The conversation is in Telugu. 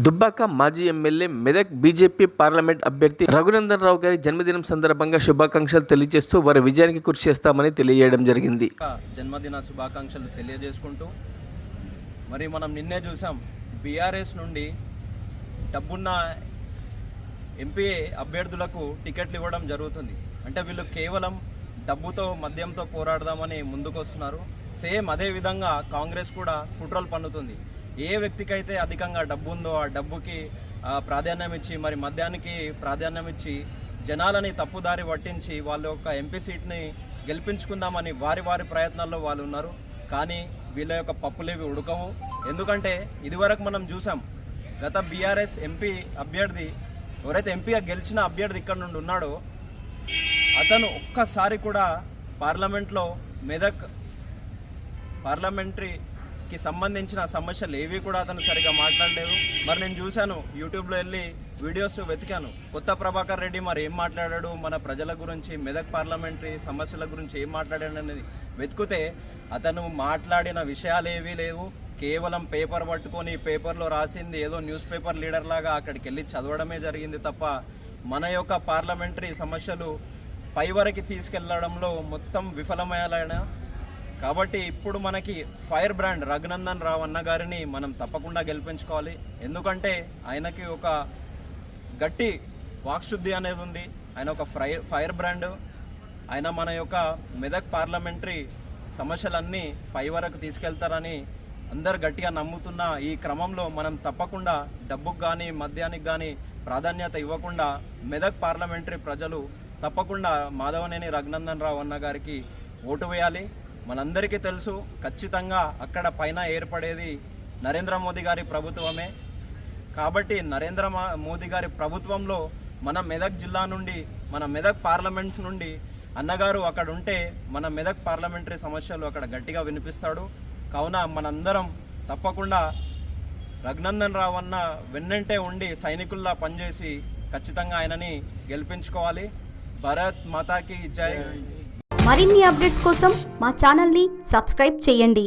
దుబ్బాక మాజీ ఎమ్మెల్యే మెదక్ బీజేపీ పార్లమెంట్ అభ్యర్థి రఘునందన్ రావు గారి జన్మదినం సందర్భంగా శుభాకాంక్షలు తెలియజేస్తూ వారి విజయానికి కృషి చేస్తామని తెలియజేయడం జరిగింది. జన్మదిన శుభాకాంక్షలు తెలియజేసుకుంటూ మరి మనం నిన్నే చూసాం, బీఆర్ఎస్ నుండి డబ్బున్న ఎంపీ అభ్యర్థులకు టికెట్లు ఇవ్వడం జరుగుతుంది. అంటే వీళ్ళు కేవలం డబ్బుతో మద్యంతో పోరాడదామని ముందుకొస్తున్నారు. సేమ్ అదే విధంగా కాంగ్రెస్ కూడా కుట్రలు పన్నుతుంది. ఏ వ్యక్తికైతే అధికంగా డబ్బు ఉందో ఆ డబ్బుకి ప్రాధాన్యం ఇచ్చి మరి మద్యానికి ప్రాధాన్యం ఇచ్చి జనాలని తప్పుదారి పట్టించి వాళ్ళ యొక్క ఎంపీ సీట్ని గెలిపించుకుందామని వారి ప్రయత్నాల్లో వాళ్ళు ఉన్నారు. కానీ వీళ్ళ యొక్క పప్పులేవి ఉడకవు. ఎందుకంటే ఇదివరకు మనం చూసాం, గత బీఆర్ఎస్ ఎంపీ అభ్యర్థి ఎవరైతే ఎంపీగా గెలిచిన అభ్యర్థి ఇక్కడ నుండి ఉన్నాడో అతను ఒక్కసారి కూడా పార్లమెంట్లో మెదక్ పార్లమెంటరీకి సంబంధించిన సమస్యలు ఏవి కూడా అతను సరిగా మాట్లాడలేదు. మరి నేను చూశాను, యూట్యూబ్లో వెళ్ళి వీడియోస్ వెతికాను, కొత్త ప్రభాకర్ రెడ్డి మరి ఏం మాట్లాడాడు, మన ప్రజల గురించి మెదక్ పార్లమెంటరీ సమస్యల గురించి ఏం మాట్లాడాడు అనేది వెతికితే అతను మాట్లాడిన విషయాలు ఏవీ లేవు. కేవలం పేపర్ పట్టుకొని పేపర్లో రాసింది ఏదో న్యూస్ పేపర్ లీడర్ లాగా అక్కడికి వెళ్ళి చదవడమే జరిగింది తప్ప మన యొక్క పార్లమెంటరీ సమస్యలు పై వరకు తీసుకెళ్లడంలో మొత్తం విఫలమయ్యాలైన. కాబట్టి ఇప్పుడు మనకి ఫైర్ బ్రాండ్ రఘునందన్ రావు అన్న గారిని మనం తప్పకుండా గెలిపించుకోవాలి. ఎందుకంటే ఆయనకి ఒక గట్టి వాక్శుద్ధి అనేది ఉంది. ఆయన ఒక ఫైర్ బ్రాండ్. ఆయన మన యొక్క మెదక్ పార్లమెంటరీ సమస్యలన్నీ పై వరకు తీసుకెళ్తారని అందరు గట్టిగా నమ్ముతున్న ఈ క్రమంలో మనం తప్పకుండా డబ్బుకు కానీ మద్యానికి కానీ ప్రాధాన్యత ఇవ్వకుండా మెదక్ పార్లమెంటరీ ప్రజలు తప్పకుండా మాధవనేని రఘునందన్ రావు అన్న గారికి ఓటు వేయాలి. మనందరికీ తెలుసు, ఖచ్చితంగా అక్కడ పైన ఏర్పడేది నరేంద్ర మోదీ గారి ప్రభుత్వమే. కాబట్టి నరేంద్ర మోదీ గారి ప్రభుత్వంలో మన మెదక్ జిల్లా నుండి మన మెదక్ పార్లమెంట్ నుండి అన్నగారు అక్కడ ఉంటే మన మెదక్ పార్లమెంటరీ సమస్యలు అక్కడ గట్టిగా వినిపిస్తాడు. కావున మనందరం తప్పకుండా రఘునందన్ రావు అన్న వెన్నంటే ఉండి సైనికుల్లా పనిచేసి ఖచ్చితంగా ఆయనని గెలిపించుకోవాలి. భారత్ మాతాకి జై. మరిన్ని అప్డేట్స్ కోసం మా ఛానల్ని సబ్స్క్రైబ్ చేయండి.